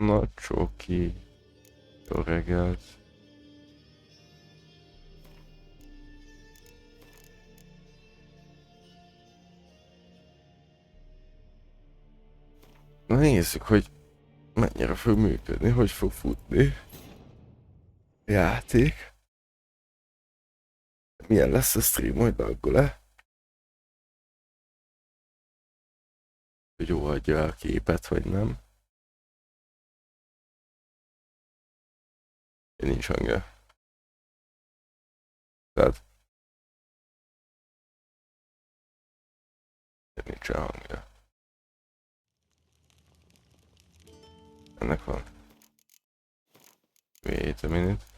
Na, csoki. Jó reggelt. Na nézzük, hogy mennyire fog működni, hogy fog futni a játék. Milyen lesz a stream, hogy laggol-e? Hogy jó adja a képet, vagy nem. Nincs hangja. Tehát nincs hangja. Ennek van. Wait a minute.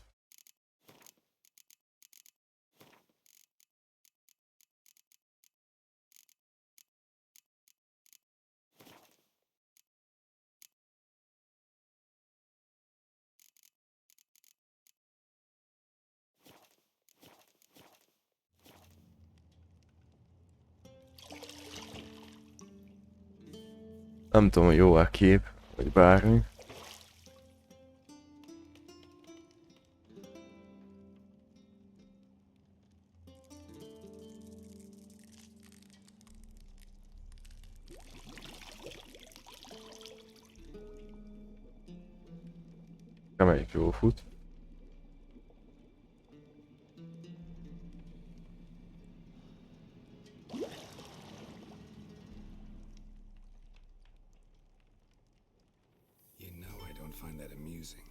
Nem tudom, hogy jó a kép, vagy bármi. Amelyik jól fut. You know I don't find that amusing.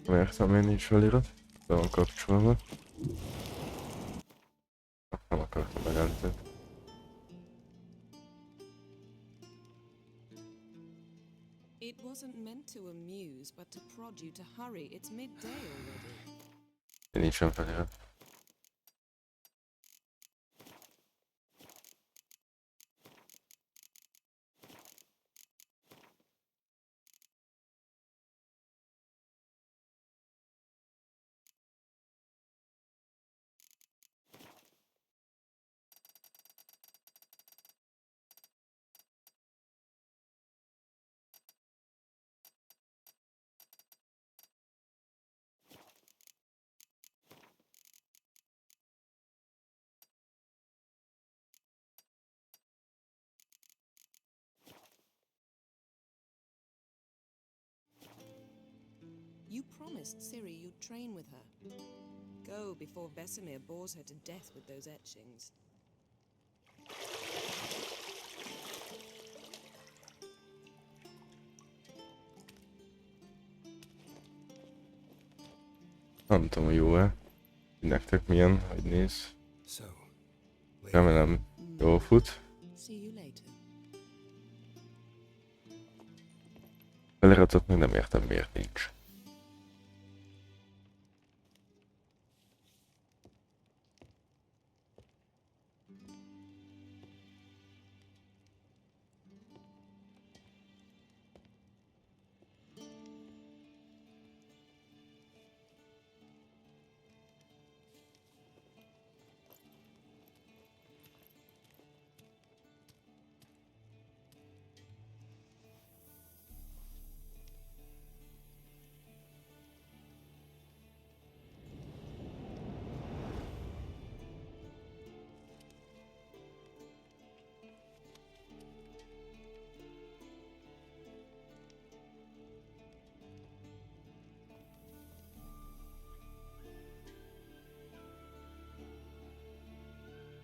Nem értem, miért nincs felirat. Be van kapcsolva. Nem akartam megállítani. It wasn't meant to amuse, but to prod you to hurry. It's midday already. Nincsen felirat. You promised Ciri you'd train with her. Go before Vesemir bores her to death with those etchings. Nem tudom, hogy jó-e. Nektek milyen, hogy néz. So, Remélem jól fut. See you later. Feliratot még nem értem, miért nincs.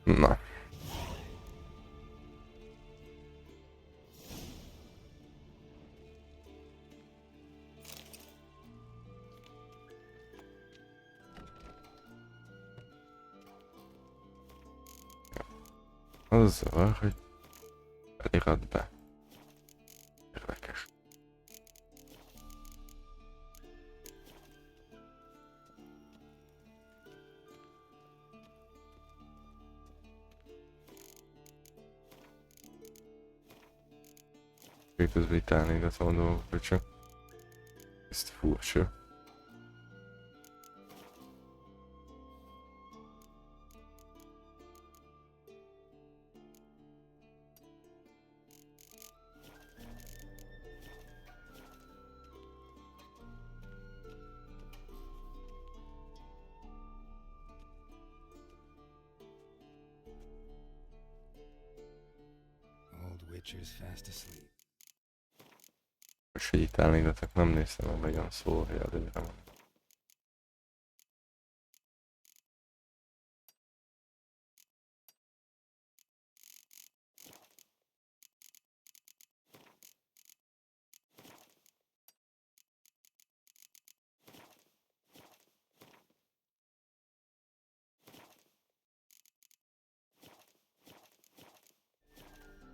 Na. Az zavar, hogy felirat be. Érdekes. Közben itt állnégatom a dolgokra, csak ezt furcsa. Old Witcher's fast asleep. És itt állnégatok, nem néztem, hogy nagyon szólja előre.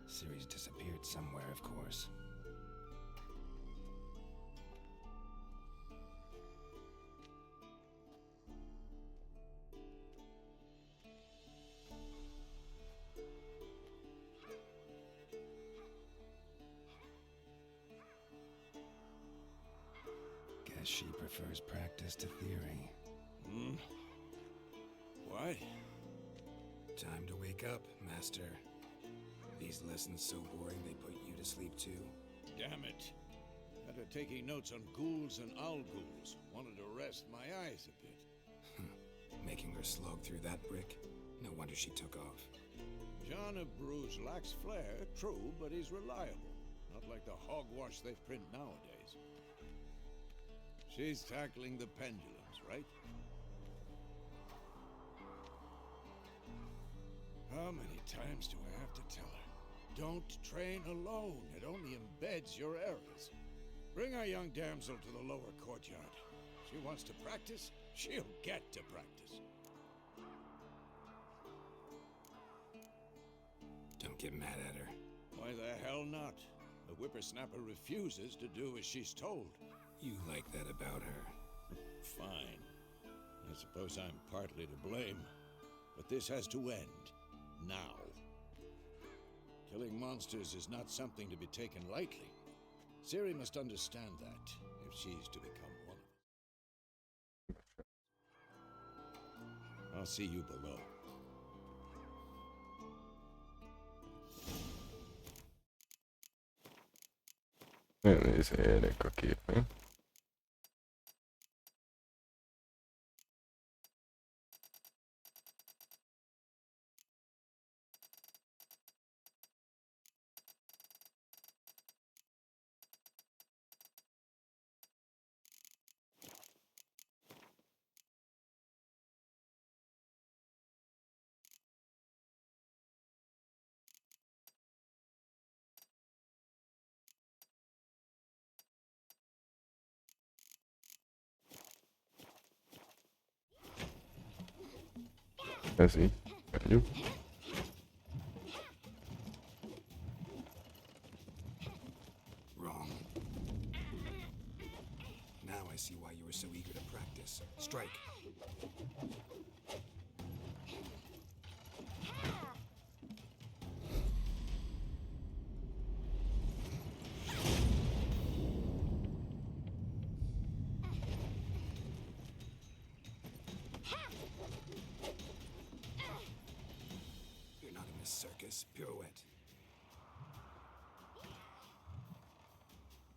Ciri's disappeared somewhere, of course. Guess she prefers practice to theory. Hmm? Why? Time to wake up, Master. These lessons so boring they put you to sleep too. Damn it. After taking notes on ghouls and owl ghouls, wanted to rest my eyes a bit. Making her slog through that brick? No wonder she took off. John of Bruges lacks flair, true, but he's reliable. Not like the hogwash they print nowadays. She's tackling the pendulums, right? How many times do I have to tell her? Don't train alone. It only embeds your errors. Bring our young damsel to the lower courtyard. She wants to practice, she'll get to practice. Don't get mad at her. Why the hell not? The whippersnapper refuses to do as she's told. You like that about her. Fine. I suppose I'm partly to blame. But this has to end. Now. Killing monsters is not something to be taken lightly. Ciri must understand that, if she's to become one of us. I'll see you below. Nézzétek a képen. Ez így. Mondjuk. Wrong. Now I see why you were so eager to practice. Strike. You're not in a circus. Pirouette.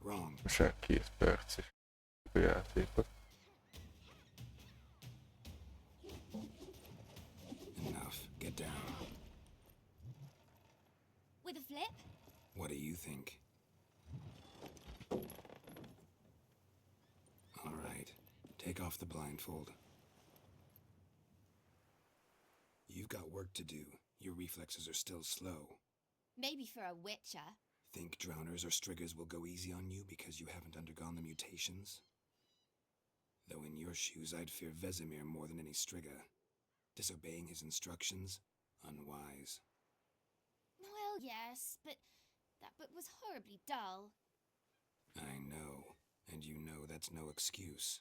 Wrong. Most 2 perces a játékot. Enough. Get down. With a flip? What do you think? All right. Take off the blindfold. You've got work to do. Your reflexes are still slow. Maybe for a witcher. Think drowners or striggers will go easy on you because you haven't undergone the mutations? Though in your shoes, I'd fear Vesemir more than any strigger. Disobeying his instructions? Unwise. Well, yes, but that book was horribly dull. I know. And you know that's no excuse.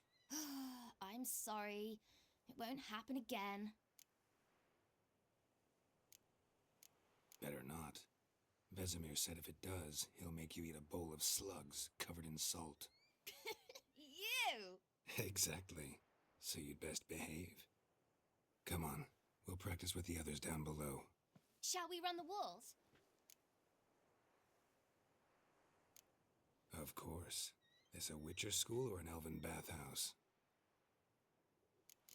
I'm sorry. It won't happen again. Better not. Vesemir said if it does, he'll make you eat a bowl of slugs covered in salt. You! Exactly. So you'd best behave. Come on, we'll practice with the others down below. Shall we run the walls? Of course. This a Witcher school or an elven bathhouse?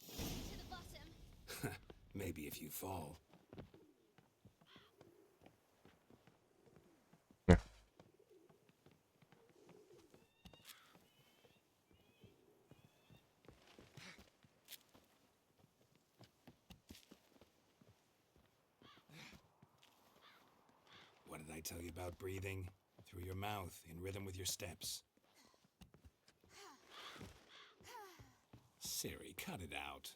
To the bottom. Maybe if you fall. Ja. What did I tell you about breathing? Through your mouth, in rhythm with your steps. Siri, cut it out.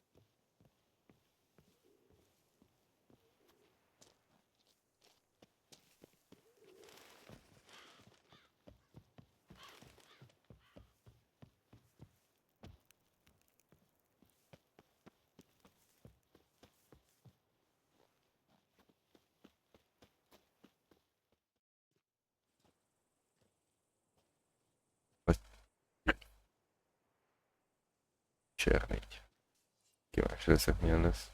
Sér 4. Kíváncsi leszek, milyen lesz.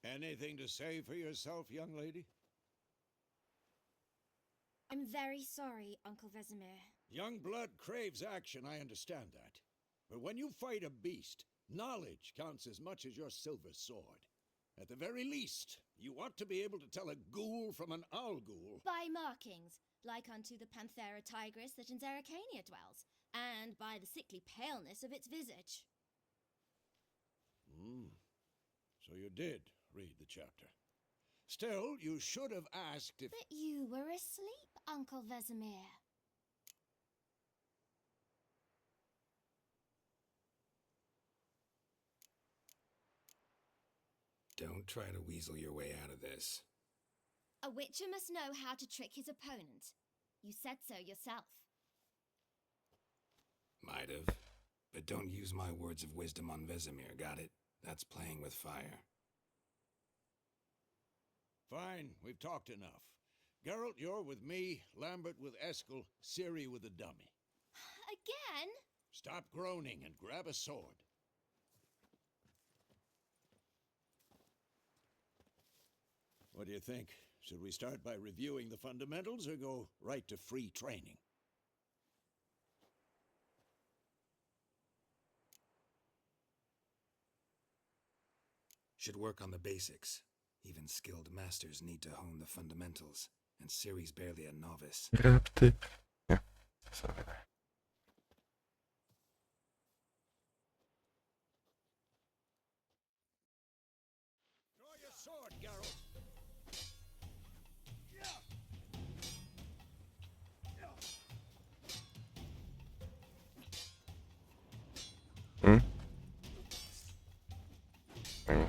Anything to say for yourself, young lady? I'm very sorry, Uncle Vesemir. Young blood craves action, I understand that. But when you fight a beast, knowledge counts as much as your silver sword. At the very least, you ought to be able to tell a ghoul from an owl ghoul. By markings, like unto the Panthera tigris that in Zeracania dwells, and by the sickly paleness of its visage. So you did read the chapter. Still, you should have asked if... But you were asleep, Uncle Vesemir. Don't try to weasel your way out of this. A witcher must know how to trick his opponent. You said so yourself. Might have. But don't use my words of wisdom on Vesemir, got it? That's playing with fire. Fine, we've talked enough. Geralt, you're with me, Lambert with Eskel, Ciri with the dummy. Again? Stop groaning and grab a sword. What do you think? Should we start by reviewing the fundamentals or go right to free training? Should work on the basics. Even skilled masters need to hone the fundamentals, and Ciri's barely a novice. Repti. Ja, så är det. Draw your sword, Geralt. Mm. Come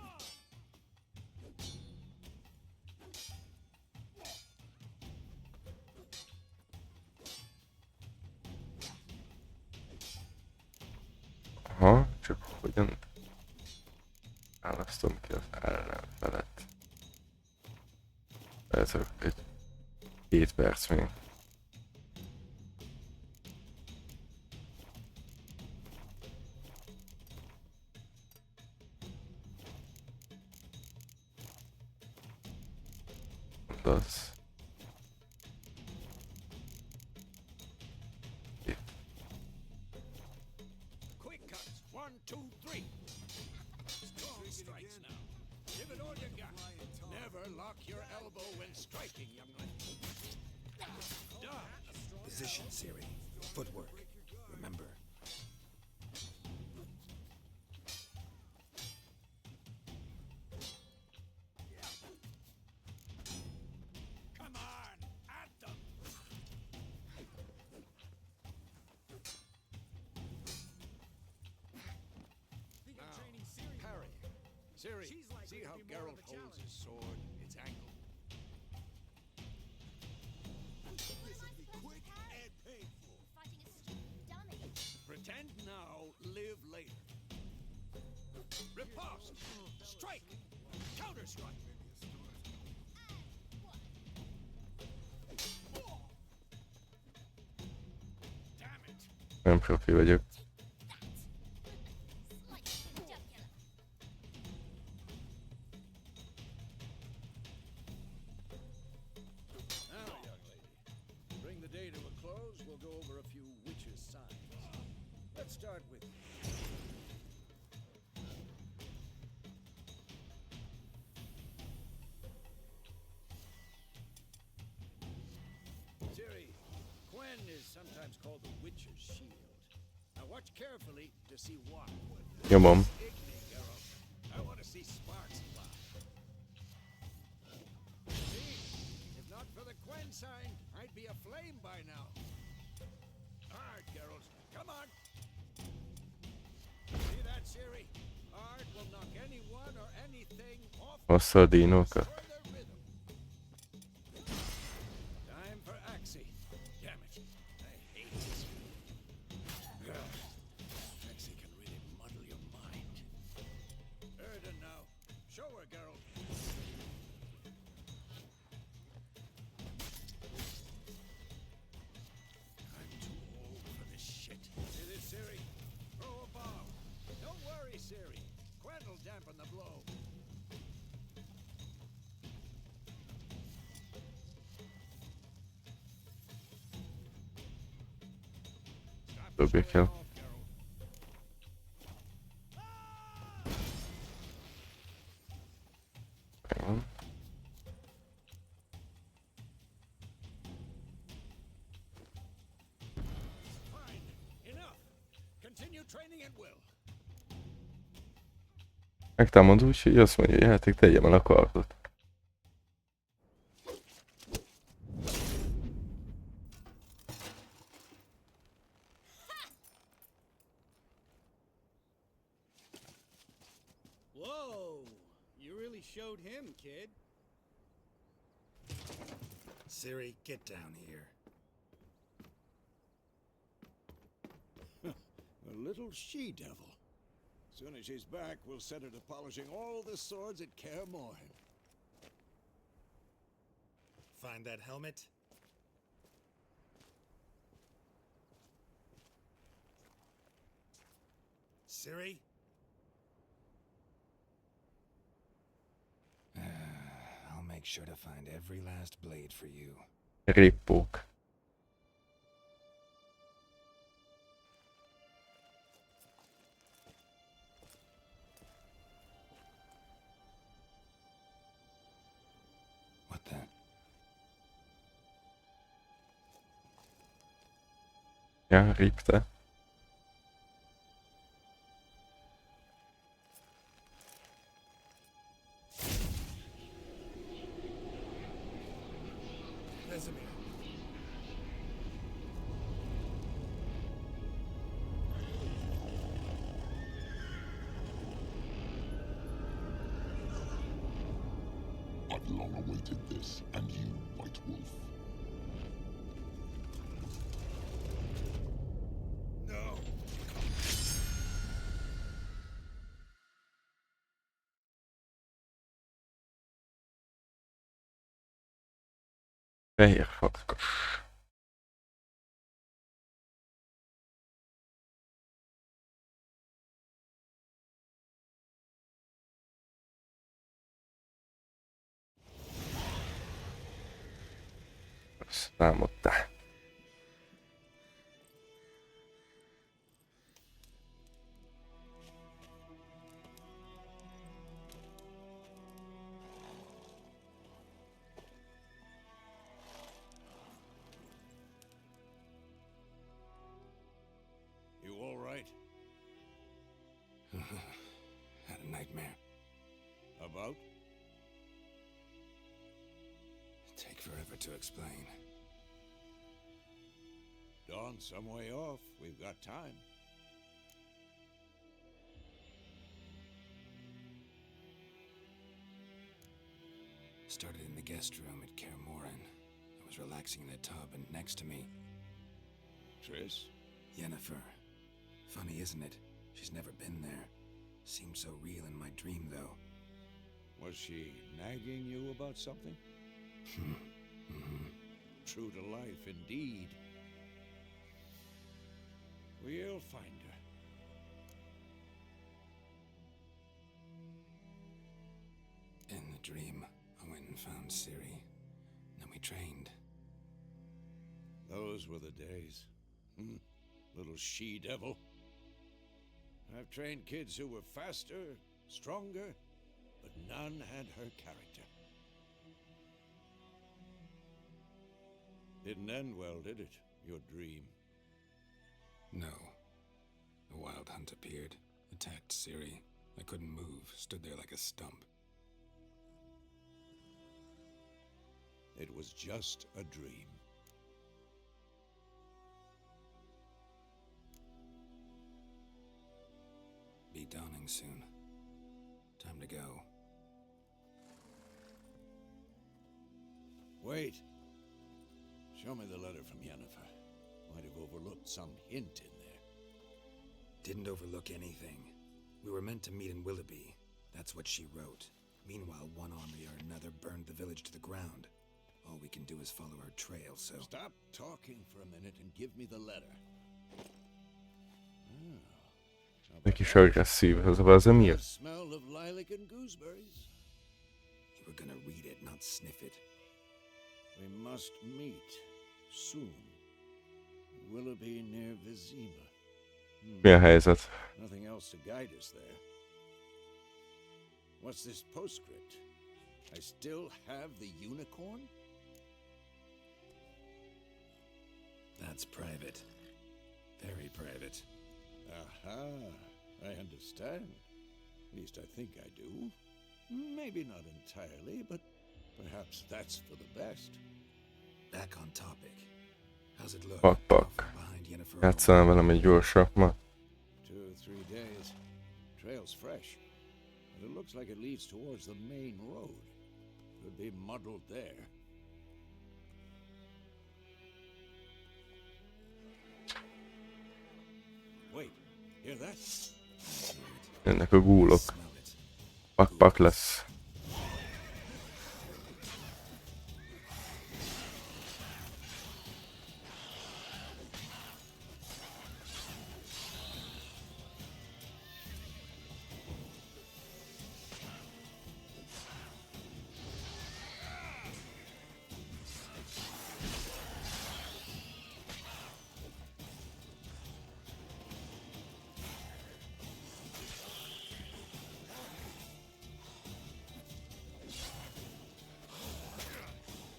on! Aha, csak hogyan választom ki az ellenfelet. Ez egy 7 perc még. Az. Quick cuts. 1, 2, 3. Strong strikes now. Give it all you got. Never lock your elbow when striking, young lady. Dodge. Position, Ciri. Footwork. Remember. Come on, at them. Now, parry. Ciri, see how Geralt holds his sword? It's angled. Quick and painful. Fighting a stupid dummy. Riposte! Strike! Counter-strike! Damn it! Nem profi vagyok. Now, young lady, bring the day to a close. We'll go over a few witches' signs. Let's start with Siri. Quen is sometimes called the witch's shield. Now watch carefully to see why. Nyomom. Igni, Geralt. I want to see sparks fly. See? If not for the Quen sign, I'd be aflame by now. Hard, Geralt. Come on. See that, Siri? Art will knock anyone or anything off. Hozza a dínokat. For the rhythm. Time for Axie. Damn it. I hate this. Axie can really muddle your mind. Erden now. Show her, Geralt. I'm too old for this shit. See this, Siri? Throw a bomb. Don't worry, Siri. Quen will dampen the blow. Stop Dobja showing kell. off, Geralt. Megvan. Fine. Enough. Continue training at will. Megtámad úgy, hogy azt mondja, hogy a játék tegyem el a kardot. Whoa! You really showed him, kid. Siri, get down here. A little she-devil. Soon as she's back, we'll set her to polishing all the swords at Kaer Morhen. Find that helmet? Siri? I'll make sure to find every last blade for you. Rippók. What the? Ja, ripte. Vesemir. I've long awaited this, and you, White Wolf. No. Fehér farkas. Azt támadtál. You all right? Had a nightmare. About? Take forever to explain. Dawn's some way off. We've got time. Started in the guest room at Kaer Morhen. I was relaxing in a tub, and next to me, Triss? Yennefer. Funny, isn't it? She's never been there. Seemed so real in my dream, though. Was she nagging you about something? True to life, indeed. We'll find her. In the dream, I went and found Ciri. Then we trained. Those were the days. Little she-devil. I've trained kids who were faster, stronger, but none had her character. Didn't end well, did it? Your dream? No. The wild hunt appeared, attacked Ciri. I couldn't move, stood there like a stump. It was just a dream. Be dawning soon. Time to go. Wait. Show me the letter from Yennefer. Might have overlooked some hint in there. Didn't overlook anything. We were meant to meet in Willoughby. That's what she wrote. Meanwhile, one army or another burned the village to the ground. All we can do is follow her trail, so... Stop talking for a minute and give me the letter. Egy kis agresszív ez a vezemír. The smell of lilac and gooseberries. You were gonna read it, not sniff it. We must meet soon. Willoughby near Vizima. Mi a helyzet? Nothing else to guide us there. What's this postscript? I still have the unicorn? That's private. Very private. Aha, I understand. At least I think I do. Maybe not entirely, but perhaps that's for the best. Back on topic. How's it look? Pak, pak. How far behind Yennefer? Játszanám velem egy gyorsabbat. 2 or 3 days. Trail's fresh, but it looks like it leads towards the main road. Could be muddled there. Wait, hear that? Jönnek a gúlok. Smell it. Pak lesz.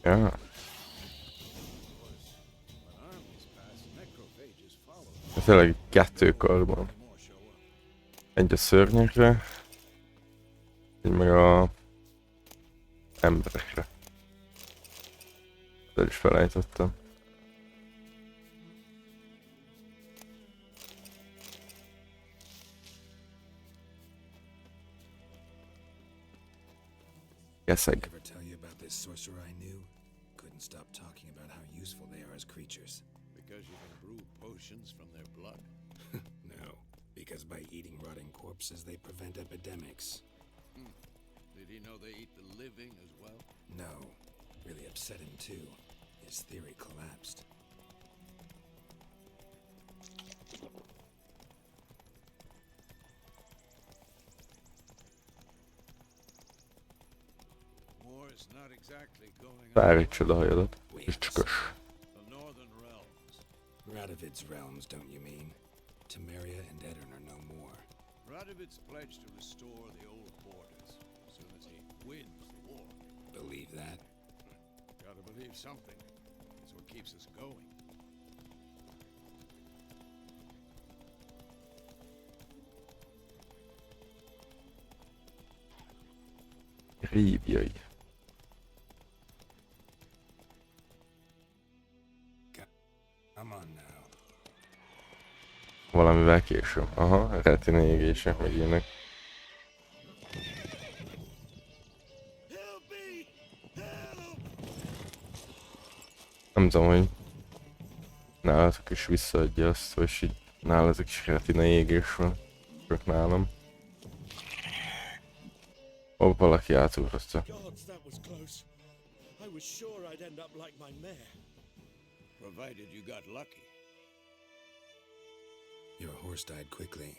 Ja. When armies pass, necrophages follow. Tényleg 2 karban. More show up. Egy a szörnyekre. Egy meg a emberekre. El is felejtettem. Keszeg. Ever tell you about this sorcerer I knew? Couldn't stop talking about how useful they are as creatures. Because you can brew potions from their blood. No, because by eating rotting corpses, they prevent epidemics. Did he know they eat the living as well? No, really upset him too. His theory collapsed. War's not exactly going Várj egy csodahajadat. És csökös. The northern realms. Radovid's realms, don't you mean? Temeria and Edirn are no more. Radovid's pledged to restore the old borders as soon as he wins the war. Believe that? Gotta believe something. It's what keeps us going. Rívjai. Come on now. Valamivel később. Aha, retina égések meg ilyenek. Nem tudom, hogy nálatok is visszaadja azt, vagy így nálatok is retina égés van. Csak nálam. valaki átugrasztja. Gods, that was close. I was sure I'd end up like my mare. Provided you got lucky. Your horse died quickly,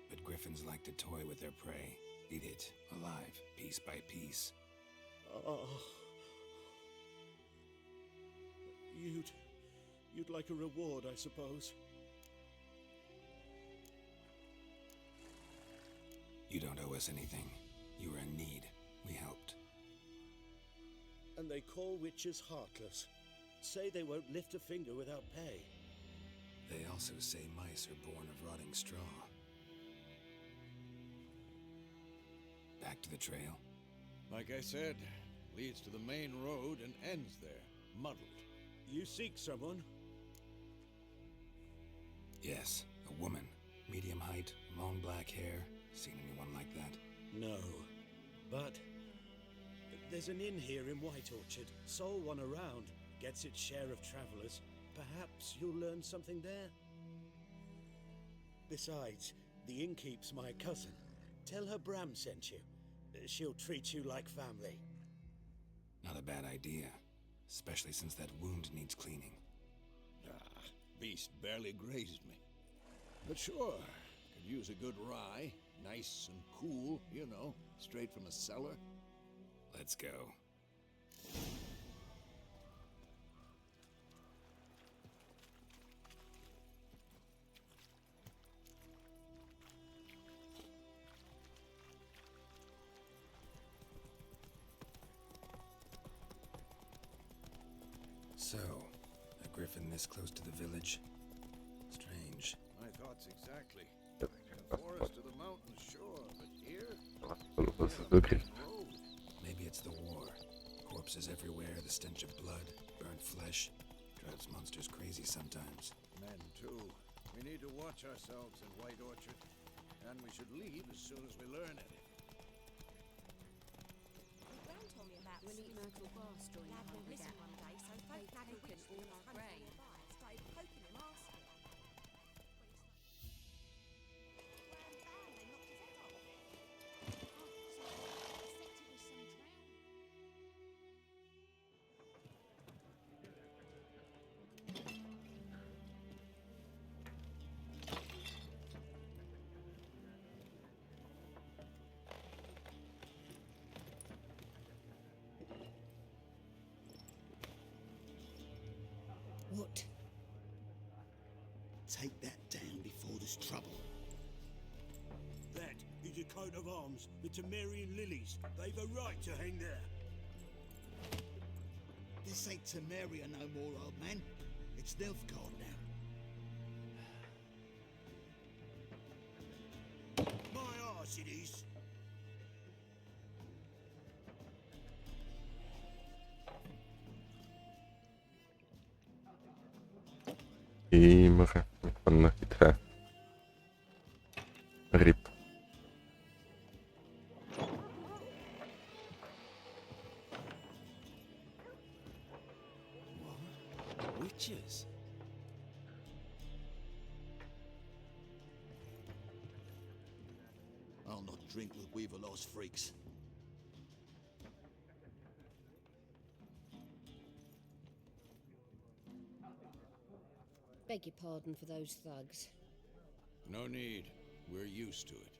but griffins like to toy with their prey. Eat it, alive, piece by piece. Oh. You'd like a reward, I suppose. You don't owe us anything. You were in need. We helped. And they call witches heartless. Say they won't lift a finger without pay. They also say mice are born of rotting straw. Back to the trail. Like I said, leads to the main road and ends there, muddled. You seek someone? Yes, a woman. Medium height, long black hair. Seen anyone like that? No. But there's an inn here in White Orchard. Sole one around. Gets its share of travelers. Perhaps you'll learn something there. Besides, the innkeep's my cousin. Tell her Bram sent you. She'll treat you like family. Not a bad idea. Especially since that wound needs cleaning. Ah, beast barely grazed me. But sure, could use a good rye. Nice and cool, you know, straight from a cellar. Let's go. So, a griffin this close to the village? Strange. My thoughts exactly. The forest to the mountain shore, but here? Road. Maybe it's the war. Corpses everywhere, the stench of blood, burnt flesh. Drives monsters crazy sometimes. Men, too. We need to watch ourselves in White Orchard. And we should leave as soon as we learn anything. Brown told me about Willie Myrtle Grass joining Lad went missing one day, so both Lad and Witch all our grain. started poking him, asking him. What? Take that down before there's trouble. That is a coat of arms, the Temerian lilies. They've a right to hang there. This ain't Temeria no more, old man. It's Nilfgaard now. My arse it is. Imre, mit vannak itt rá. Rip. Witches? I'll not drink with Weaverlost freaks. Beg your pardon for those thugs. No need. We're used to it.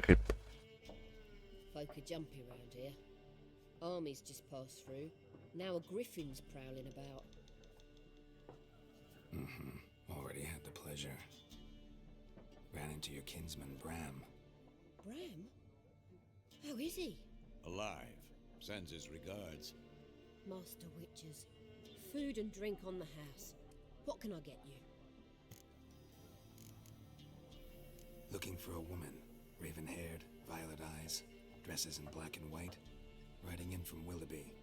Rip. Folk are jumpy round here. Armies just passed through. Now a griffin's prowling about. Already had the pleasure. Ran into your kinsman, Bram. Bram? How is he? Alive. Sends his regards. Master Witches. Food and drink on the house. What can I get you? Looking for a woman. Raven-haired, violet eyes, dresses in black and white. Riding in from Willoughby.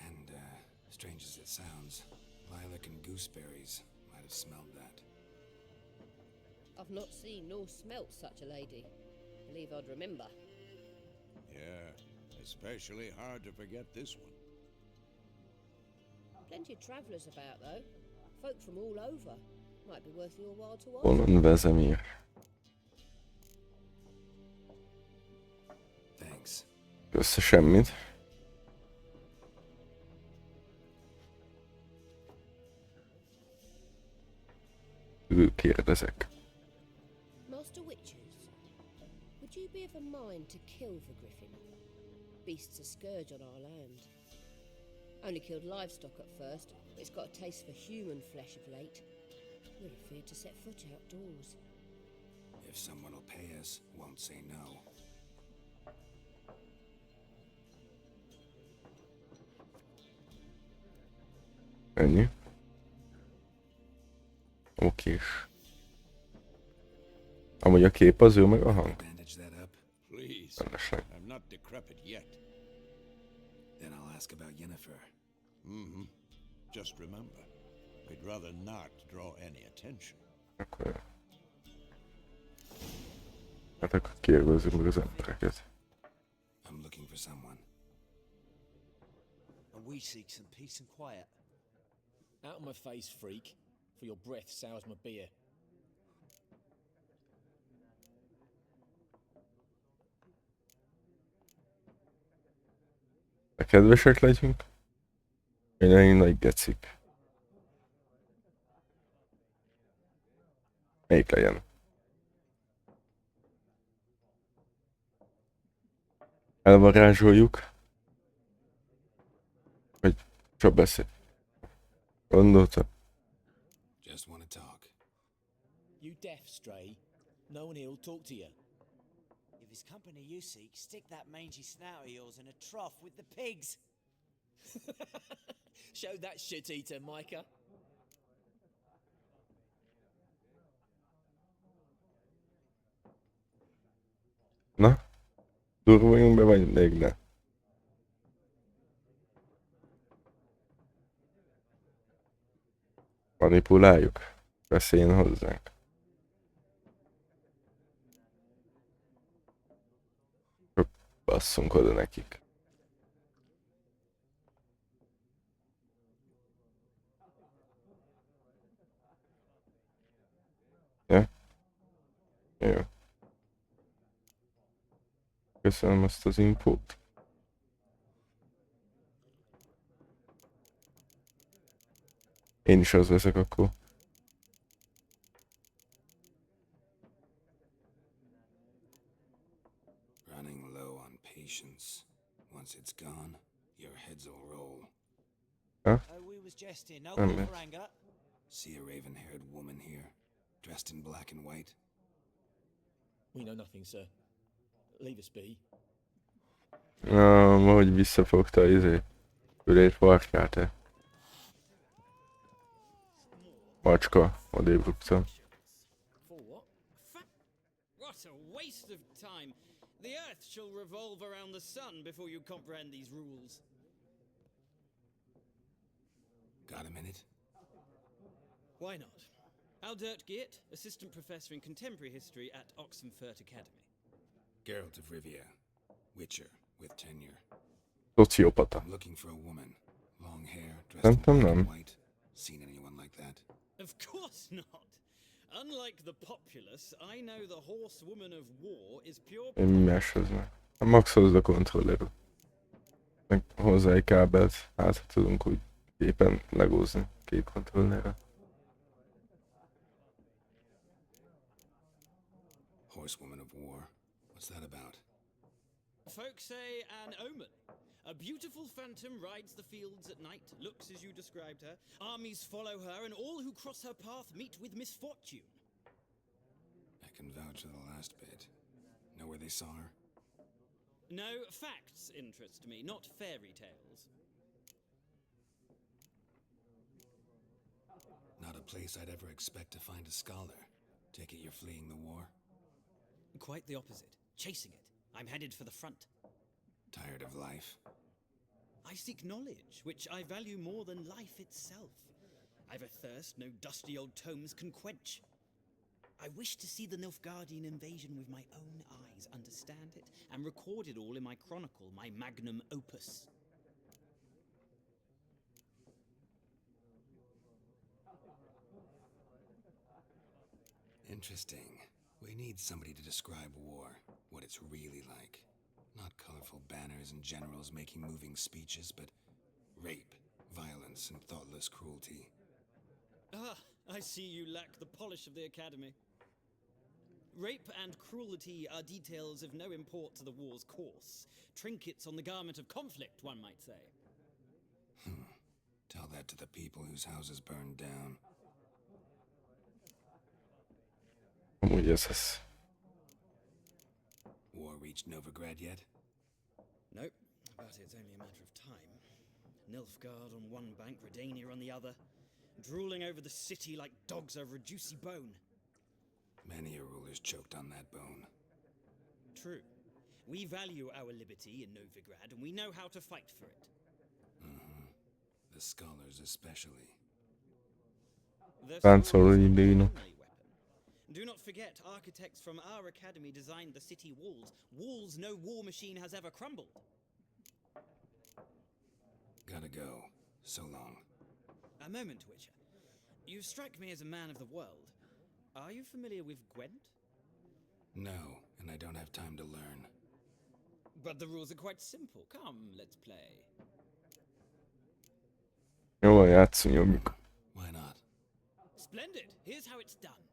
And, strange as it sounds, lilac and gooseberries might have smelled that. I've not seen nor smelt such a lady. Believe I'd remember. Yeah, especially hard to forget this one. Plenty of travellers about, though. Folk from all over. Might be worth your while to watch. Honnan vezemír. Össze semmit. Kérdezek. Master Witches, would you be of a mind to kill the griffin? Beast's a scourge on our land. Only killed livestock at first, but it's got a taste for human flesh of late. We're afraid to set foot outdoors. If someone will pay us, won't say no. Ennyi. Okés. Amúgy a kép az ő meg a hang. Bandage that up. Please. Mellesleg. I'm not decrepit yet. Then I'll ask about Yennefer. Just remember, we'd rather not draw any attention. Akkor... Hát akkor kérdezzük meg az embereket. I'm looking for someone. And we seek some peace and quiet. Out of my face, freak, for your breath sours my beer. De kedvesek legyünk. Én nagy gecik. Melyik legyen? Elvarázsoljuk. Vagy csak beszél. Gondolta. Just want to talk. You deaf, stray. No one here will talk to you. If it's company you seek, stick that mangy snout of yours in a trough with the pigs. Show that shit-eater, Micah. Na? Durvuljunk be, vagy még ne? Manipuláljuk. Beszéljen hozzánk. Csak basszunk oda nekik. Ja? Jó. Köszönöm ezt az infót. Én is az veszek akkor. Running low on patience. Once it's gone, your heads will roll. Huh? Oh, we was jesting. No I'm call it. for anger. See a raven-haired woman here, dressed in black and white? We know nothing, sir. Leave us be. Hogy visszafogta ülét farkát-e? Macska, odébb rúgta. For what? What a waste of time! The Earth shall revolve around the sun before you comprehend these rules. Got a minute? Why not? Aldert Geert, assistant professor in contemporary history at Oxenfurt Academy. Geralt of Rivia, Witcher, with tenure. Szociopata. I'm looking for a woman. Long hair, dressed in Szerintem black and nem. white. Seen anyone like that? Of course not! Unlike the populace, I know the horsewoman of war is pure... Én máshoz nem. Maxozd a kontrollerot. Meg hozzá egy kábelt. Hát tudunk úgy éppen legózni két kontrollerre. Horsewoman of war. What's that about? Folks say an omen. A beautiful phantom rides the fields at night, looks as you described her. Armies follow her, and all who cross her path meet with misfortune. I can vouch for the last bit. Know where they saw her? No, facts interest me, not fairy tales. Not a place I'd ever expect to find a scholar. Take it you're fleeing the war? Quite the opposite. Chasing it. I'm headed for the front. Tired of life? I seek knowledge, which I value more than life itself. I've a thirst no dusty old tomes can quench. I wish to see the Nilfgaardian invasion with my own eyes, understand it, and record it all in my chronicle, my magnum opus. Interesting. We need somebody to describe war, what it's really like. Not colorful banners and generals making moving speeches, but rape, violence, and thoughtless cruelty. Ah, I see you lack the polish of the Academy. Rape and cruelty are details of no import to the war's course. Trinkets on the garment of conflict, one might say. Tell that to the people whose houses burned down. Amúgy ez. War reached Novigrad yet? Nope, but it's only a matter of time. Nilfgaard on one bank, Redania on the other, drooling over the city like dogs over a juicy bone. Many a ruler's choked on that bone. True. We value our liberty in Novigrad, and we know how to fight for it. The scholars especially. The Táncolni sword is not our indulnak. only weapon. Do not forget, architects from our academy designed the city walls. Walls no war machine has ever crumbled. Gotta go. So long. A moment, Witcher. You strike me as a man of the world. Are you familiar with Gwent? No, and I don't have time to learn. But the rules are quite simple. Come, let's play. Jó, van, játszunk, nyomjuk. Why not? Splendid! Here's how it's done.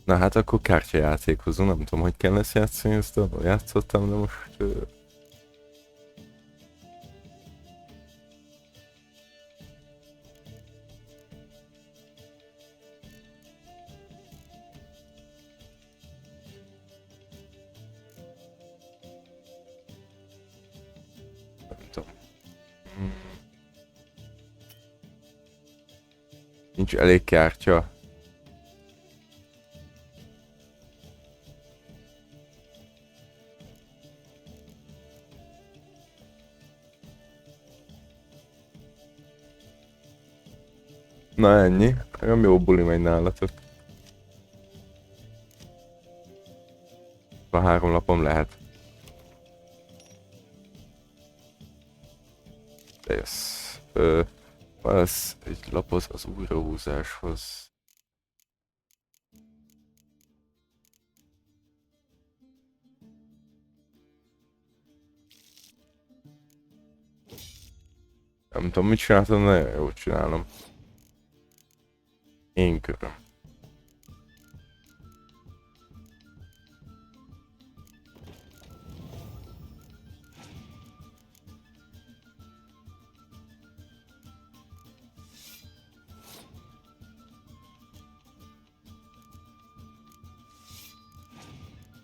Na hát akkor kártyajátékozunk, nem tudom, hogy kell ezt játszani, ezt játszottam, de most... Nem tudom. Nincs elég kártya. Na ennyi. Nem jó buli megy nálatok. A 3 lapom lehet. De jössz. Az egy lapot az újrahúzáshoz. Nem tudom, mit csináltam, nagyon jól csinálom. Én köröm.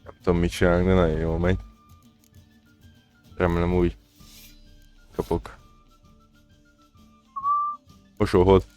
Nem tudom, mit csinálni, de nagyon jól megy. Remélem úgy kapok. Mosóhod.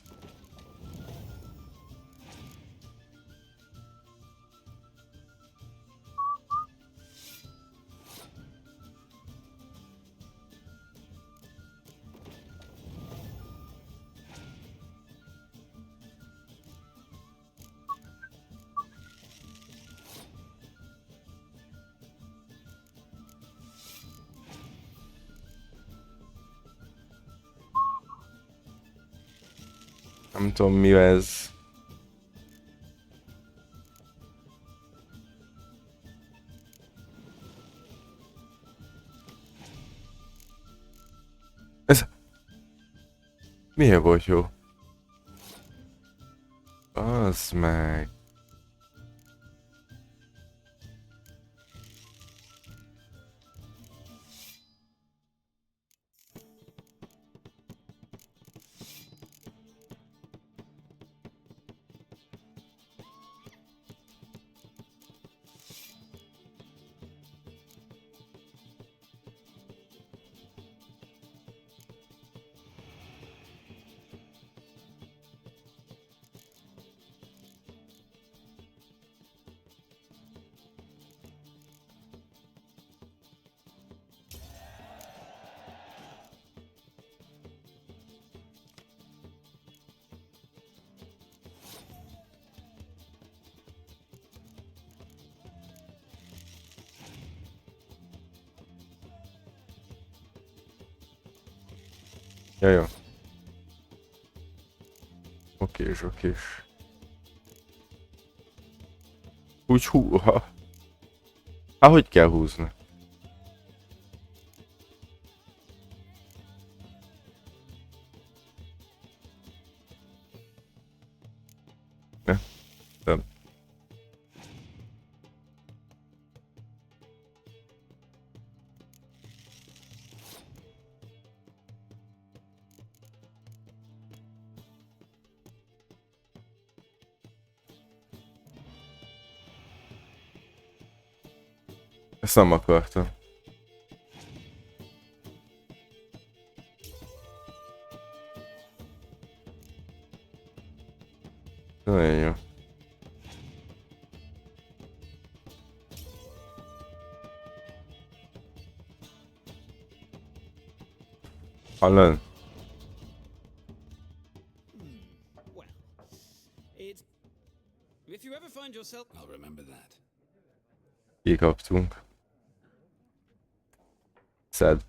Nem tudom mi ez. Ez... Miért volt jó? Az meg... Ja, jó. Okés. Úgy húha. Hát hogy kell húzni? Ne? Nem. Ezt nem akartam. Nagyon jó. Hallod? Well, it's... If you ever find yourself... I'll remember that. Kikaptunk. Szed.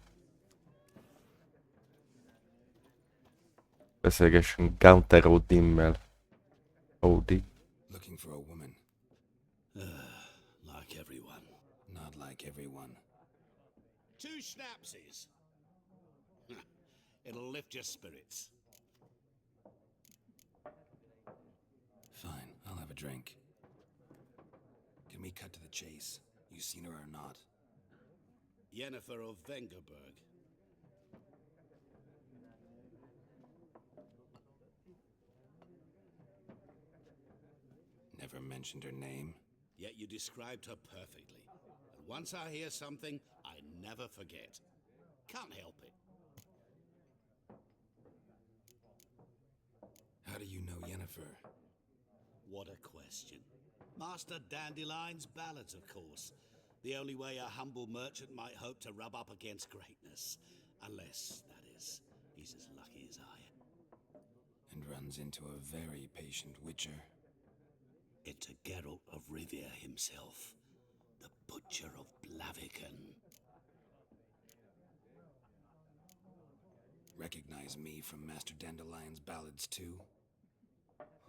Beszélgessünk Gunter Odimmel. Odi. Looking for a woman. Like everyone. Not like everyone. 2 schnapsies. It'll lift your spirits. Fine, I'll have a drink. Can we cut to the chase? You seen her or not? Yennefer of Vengerberg. Never mentioned her name. Yet you described her perfectly. And once I hear something, I never forget. Can't help it. How do you know Yennefer? What a question. Master Dandelion's ballads, of course. The only way a humble merchant might hope to rub up against greatness. Unless, that is, he's as lucky as I am. And runs into a very patient witcher. Into Geralt of Rivia himself. The Butcher of Blaviken. Recognize me from Master Dandelion's ballads too?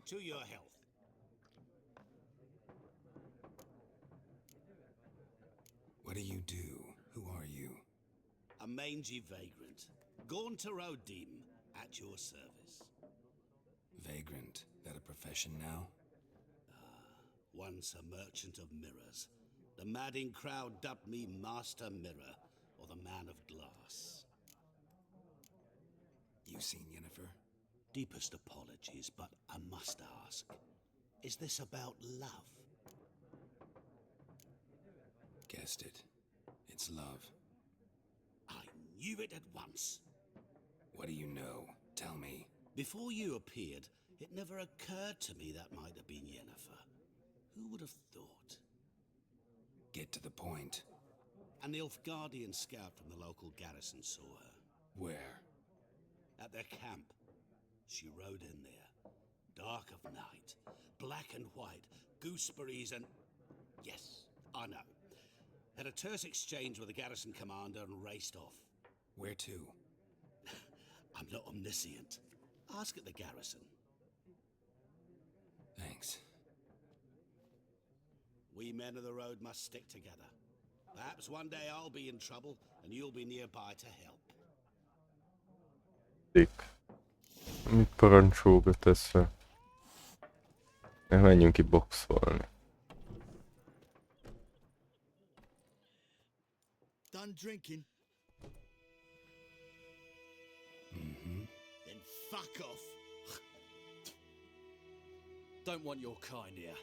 To your health. What do you do? Who are you? A mangy vagrant. Gaunter Odim, at your service. Vagrant. That a profession now? Once a merchant of mirrors. The madding crowd dubbed me Master Mirror, or the Man of Glass. You seen Yennefer? Deepest apologies, but I must ask. Is this about love? Guessed it. It's love. I knew it at once. What do you know? Tell me. Before you appeared, it never occurred to me that might have been Yennefer. Who would have thought? Get to the point. An Nilfgaardian scout from the local garrison saw her. Where? At their camp. She rode in there. Dark of night. Black and white. Gooseberries and... Yes, I know. Had a terse exchange with the garrison commander and raced off. Where to? I'm not omniscient. Ask at the garrison. Thanks. We men of the road must stick together. Perhaps one day I'll be in trouble and you'll be nearby to help. Dick. Mit parancsolgat össze? Menjünk ki boxolni. Done drinking? Then fuck off. Don't want your kind here.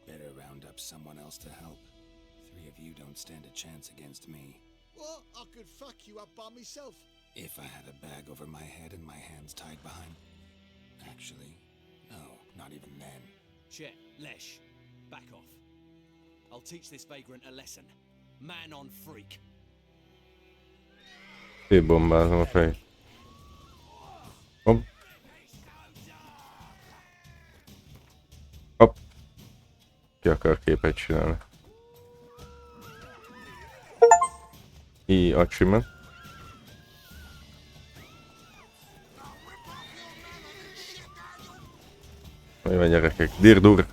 Better round up someone else to help. 3 of you don't stand a chance against me. What? I could fuck you up by myself. If I had a bag over my head and my hands tied behind... Actually, no, not even then. Chet, Lesh, back off. I'll teach this vagrant a lesson. Man on freak. Szétbombázom a fejét. Hopp. Hopp. Ki akar képet csinálni. Achievement. Jó van gyerekek, dirdur.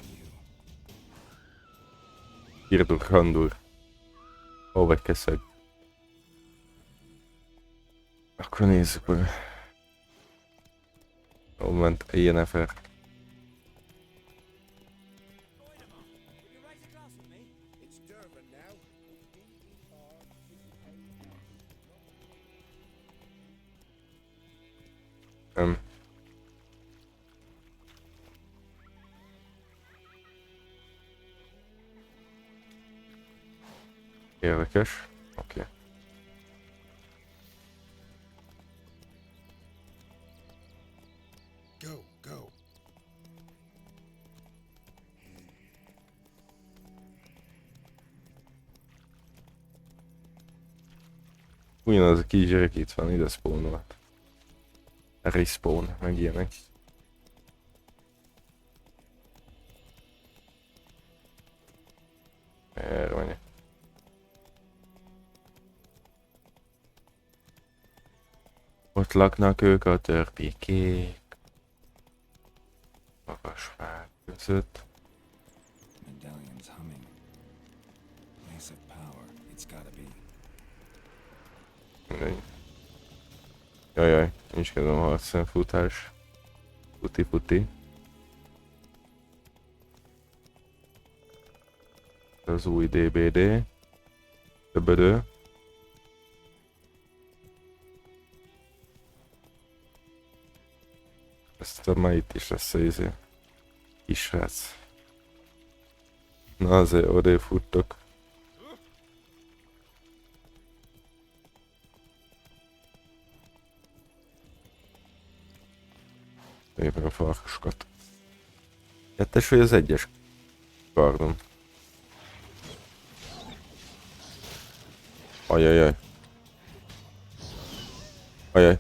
Dirdur, handur. Ó, vagy keszeg. Akkor nézzük meg. Ó, ment INFR. Érdekes. Oké. Go, go. Ugyanaz a kisgyerek itt van, ide spawnolt. Respawn, meg ilyenek. Erre menjek. Ott laknak ők a törpikék. Magas fák között. Medallion's humming. Place of power, it's gotta be. Mindegy. Jajjaj, nincs kedvem harcszínfutás. Futi. Az új DBD. Többödő. Aztán már itt is lesz a kisrác. Na azért odébb futtok. Éppen a farkasokat. Kettes vagy az egyes kardon? Ajajaj. Ajaj.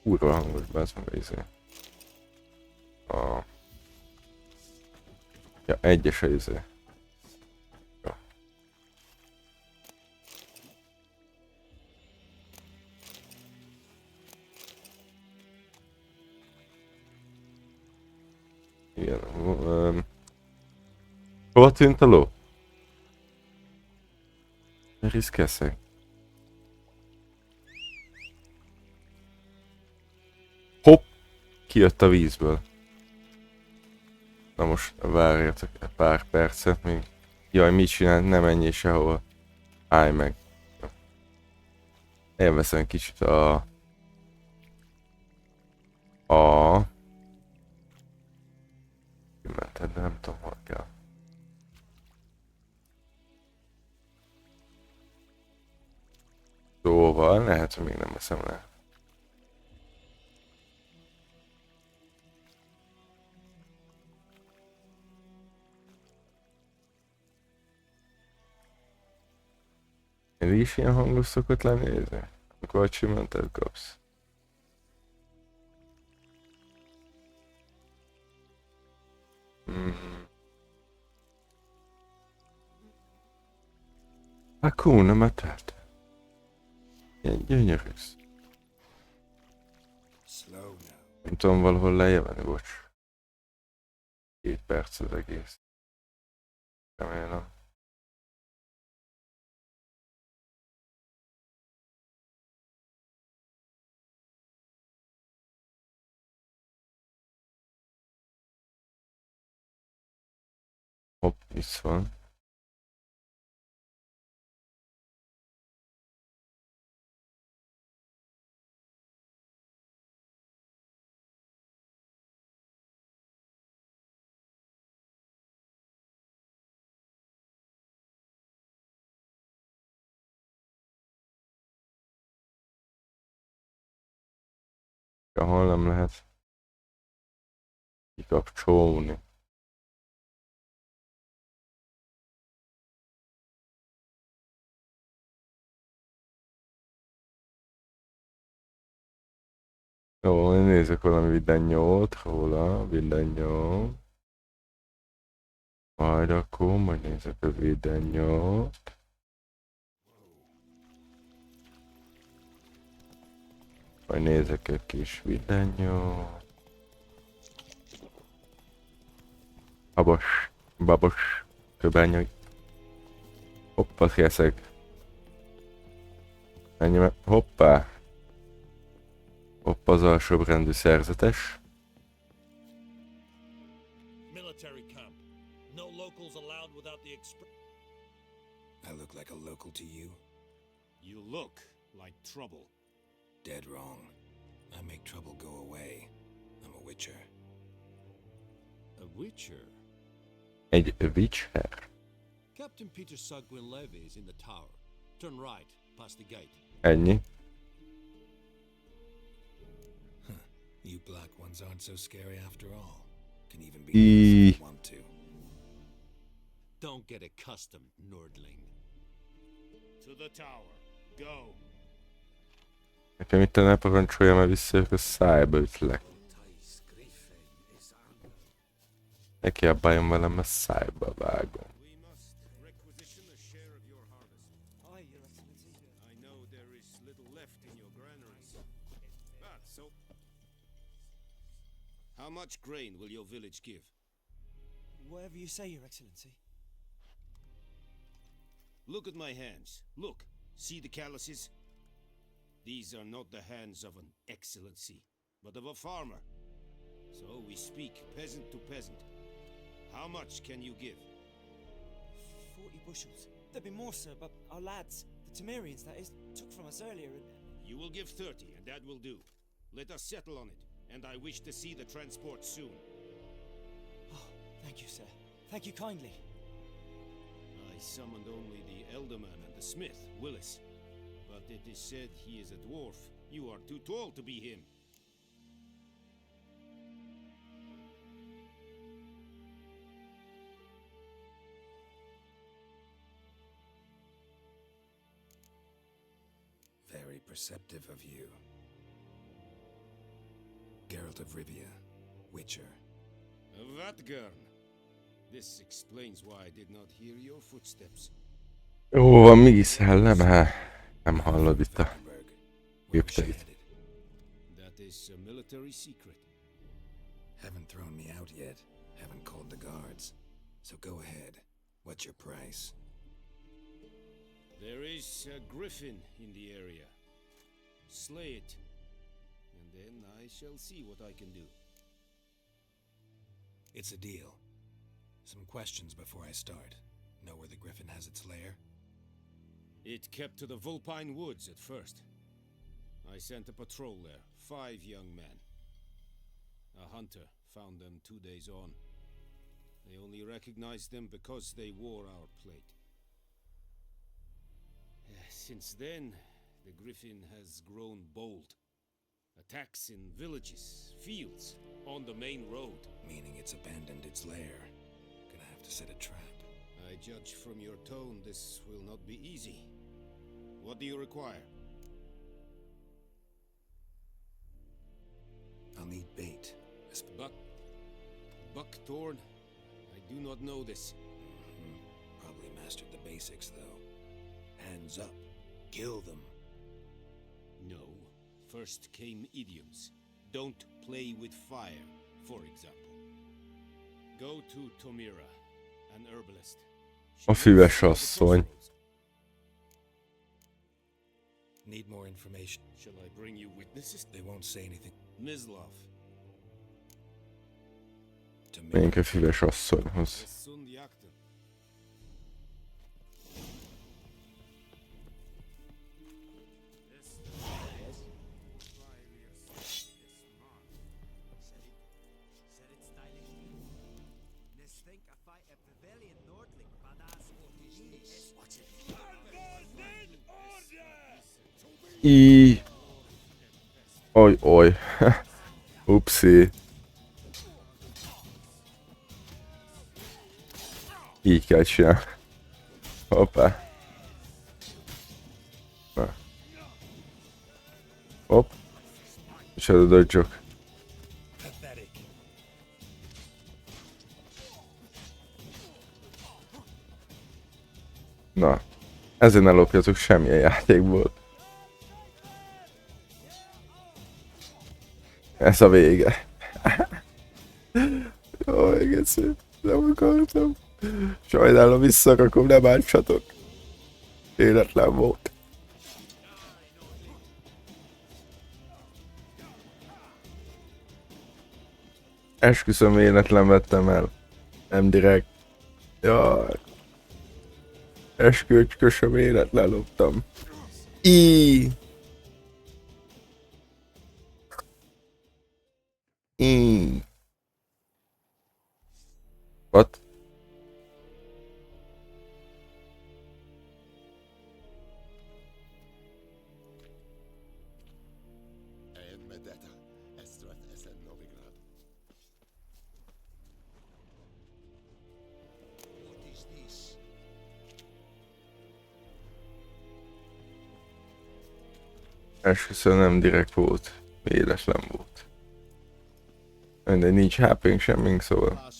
Kurva hangos, bász meg a izé. Ja, egyes a izé. Ja. Igen. Hova tűnt a ló? Riszkeszeg. Hopp! Kijött a vízből. Na most várjatok egy pár percet még. Jaj, mit csinál? Nem menjél sehova. Állj meg. Elveszem kicsit Kimented, de nem tudom, hol kell. Szóval lehet, hogy még nem veszem le. Ez is ilyen hangos szokott lenni, nézni? Amikor achievementet kapsz. Hakuna Matata. Ilyen gyönyörű. Slow now. Nem tudom valahol lejjevenni, bocs. 2 perc az egész. Remélem. Hopp, itt van. Ahol nem lehet kikapcsolni. Jó, én nézek valami videót, róla, videó. Majd akkor majd nézek a videót. Majd nézek egy kis videót. Babos, köbányai. Hoppa, szeszek. Ennyi meg, hoppá. Hopp, az alsóbrendű szerzetes. Military camp. No locals allowed without the express. I look like a local to you? You look like trouble. Dead wrong. I make trouble go away. I'm a witcher. A witcher? Egy witcher. Captain Peter Sugwin Levy is in the tower. Turn right, past the gate. Ennyi. You black ones aren't so scary after all. Can even be nice if you want to. Don't get accustomed, Nordling. To the tower. Go. Nekem itt ne parancsolja, mert visszajövök a szájba ütlek. Ne kiabáljon velem, mert szájba vágom. How much grain will your village give? Whatever you say, Your Excellency. Look at my hands. Look. See the calluses? These are not the hands of an excellency, but of a farmer. So we speak peasant to peasant. How much can you give? 40 bushels. There'd be more, sir, but our lads, the Temerians, that is, took from us earlier and... You will give 30, and that will do. Let us settle on it, and I wish to see the transport soon. Oh, thank you, sir. Thank you kindly. I summoned only the Elderman and the smith, Willis. But it is said he is a dwarf. You are too tall to be him. Very perceptive of you. Geralt of Rivia, Witcher. Vatgern. This explains why I did not hear your footsteps. Jó van, mi szellem? Nem hallod itt a gépteit. That is a military secret. Haven't thrown me out yet. Haven't called the guards. So go ahead. What's your price? There is a griffin in the area. Slay it, and then I shall see what I can do. It's a deal. Some questions before I start. Know where the griffin has its lair? It kept to the Vulpine Woods at first. I sent a patrol there, 5 young men. A hunter found them 2 days on. They only recognized them because they wore our plate. Since then, the griffin has grown bold. Attacks in villages, fields, on the main road. Meaning it's abandoned its lair. Gonna have to set a trap. I judge from your tone this will not be easy. What do you require? I'll need bait. Buckthorn? I do not know this. Probably mastered the basics, though. Hands up. Kill them. No. First came idioms. Don't play with fire, for example. Go to Tomira, an herbalist. A füves asszony. Need more information. Shall I bring you witnesses? They won't say anything. Mislav. Menjünk a füves asszonyhoz. Oj, oj. Upsi. Így kell csinálni. Hoppá. Na. Hopp. És ez a dodge-ok. Na. Ezért ne lopjatok semmilyen játékból. Ez a vége. Jaj, geci. Nem akartam. Sajnálom, visszarakom, ne bántsatok. Életlen volt. Esküszöm, véletlen vettem el. Nem direkt. Jaj. Eskücskösöm, véletlen loptam. What? Esküszöm, nem direkt volt. Véletlen volt. Mindegy, nincs HP-nk semmink, szóval.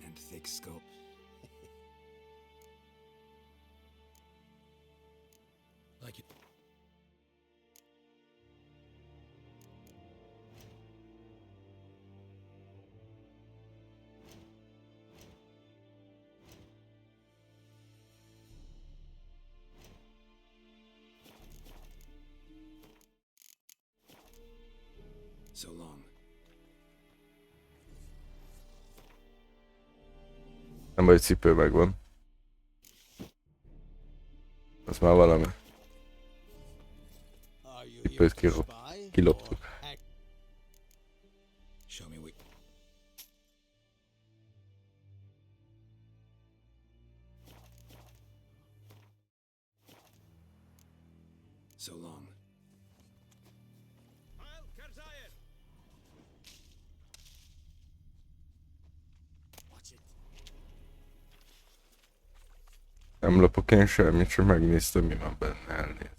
And thick scope. Like it. So long. Nem baj, cipő megvan. Az már valami. Cipőt kiloptuk. Show me what. So long. Nem lopok én semmit, csak megnéztem, mi van benne, elnézést.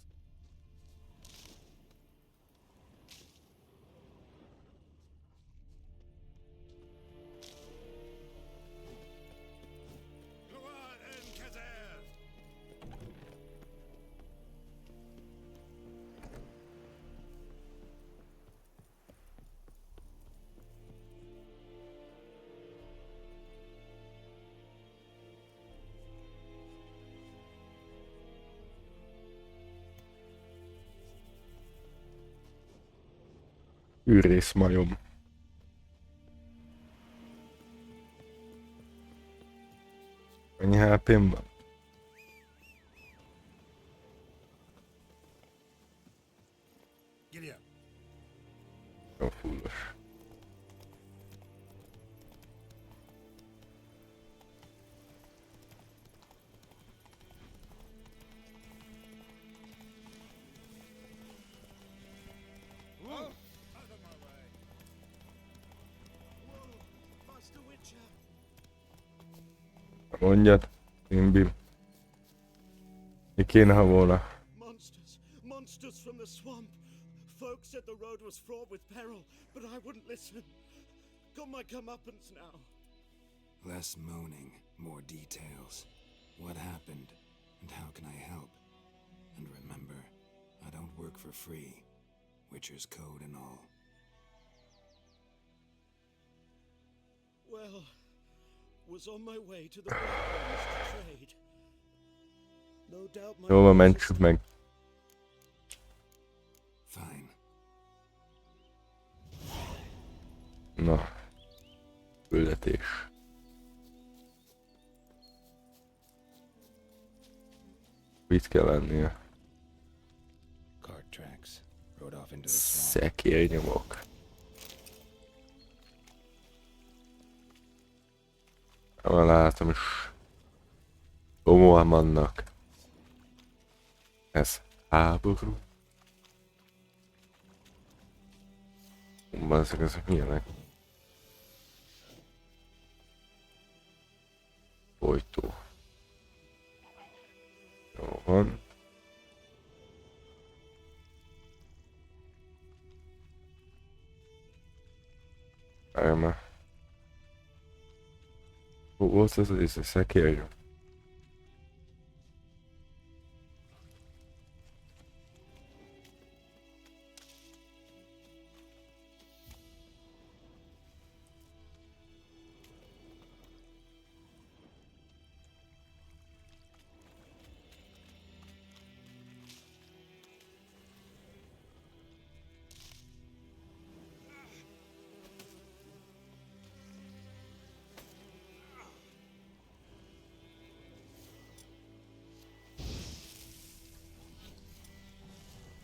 Űrészmajom. Annyi HP-m van? Jó fullos. Mondjad, Bimbim. Mi kéne, ha volna? Monsters from the swamp. Folks said the road was fraught with peril, but I wouldn't listen. Got my comeuppance now. Less moaning, more details. What happened, and how can I help? And remember, I don't work for free. Witcher's code and all. Well, was on my way to the Blacklands to trade. No doubt my Jó, mentsük meg. Fine. Na. Küldetés. Mit kell lennie? Cart tracks rode off into the swamp. Szekérnyomok. Látom is. Komolyan vannak. Ez háború. Ezek milyenek? Folytó. Jó van. Várjál már. Hol volt ez a szekérnyom?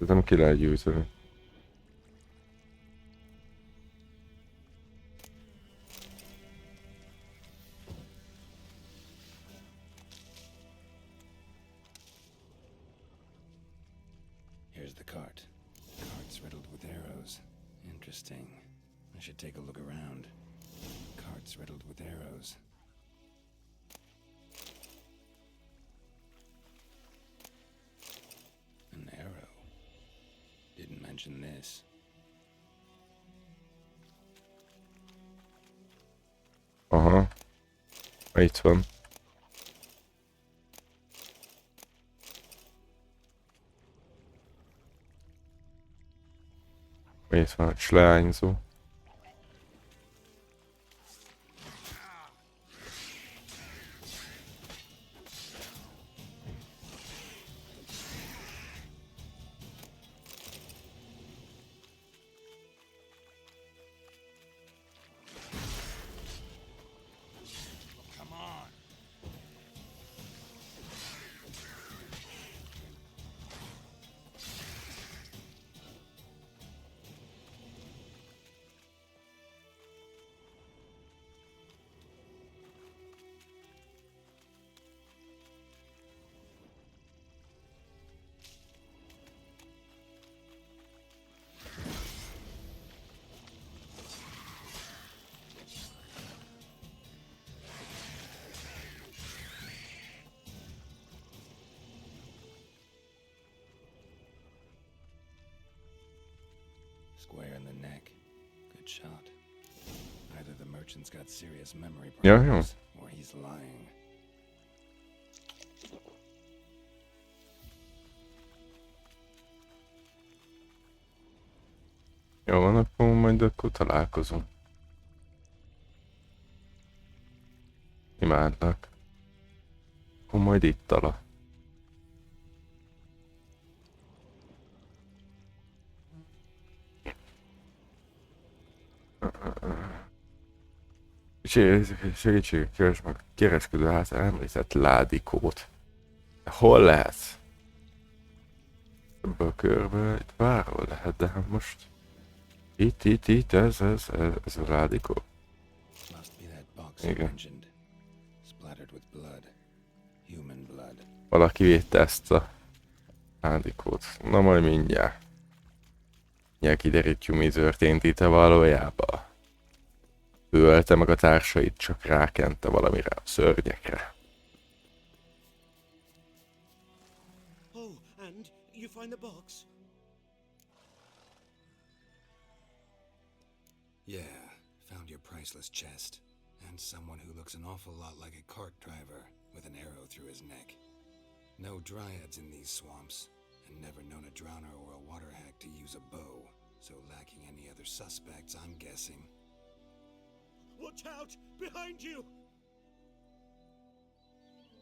Nem ki lehet gyűjteni. Here's the cart. Cart's riddled with arrows. Interesting. I should take a look around. Cart's riddled with arrows. An arrow. Didn't mention this. Aha. Itt van. Itt van egy leányzó. Square in the neck. Good shot. Either the merchant's got serious memory Yeah, problems, or he's lying. Jó van, akkor találkozunk. Imádlak. Akkor majd itt tala. Segítséget keres meg a kereskedőház említett ládikót. Hol lehet? Ebbe a körbe, itt bárhol lehet, de hát most... Itt, ez a ládikó. Igen. Valaki védte ezt a ládikót. Na majd mindjárt. Mindjárt kiderítjük, mi történt itt valójában. Ő ölte meg a társait, csak rákente valamire, a szörnyekre. Oh, and you find the box? Yeah, found your priceless chest. And someone who looks an awful lot like a cart driver, with an arrow through his neck. No dryads in these swamps, and never known a drowner or a water hack to use a bow, so lacking any other suspects, I'm guessing. Watch out! Behind you!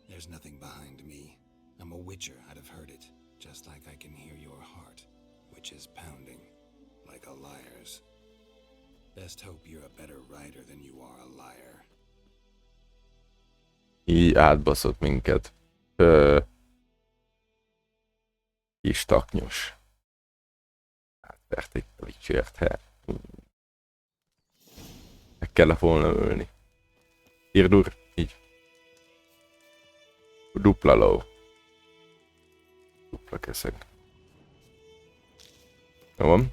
There's nothing behind me. I'm a witcher, I'd have heard it, just like I can hear your heart, which is pounding, like a liar's. Best hope you're a better writer than you are a liar. Így átbaszott minket. Kis taknyos. Átverték a Witchert, he. Meg kellett volna ölni. Irdur, így. Dupla ló. Dupla keszeg. Jó van.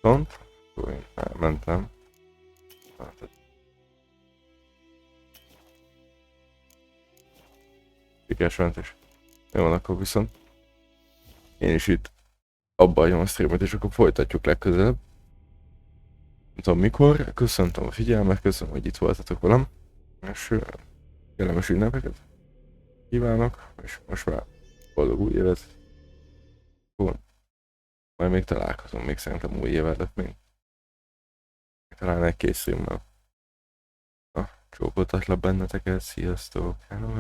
Pont. Akkor én elmentem. Sikásmentés. Jó van, akkor viszont én is itt abba hagyom a streamet, és akkor folytatjuk legközelebb. Nem tudom mikor, köszöntöm a figyelmet, köszönöm, hogy itt voltatok velem, és kellemes ünnepeket kívánok, és most már boldog új évet. Majd még találkozom, még szerintem új év előtt még. Talán egy-két streammel. Csókoltatlak benneteket, sziasztok! Hello.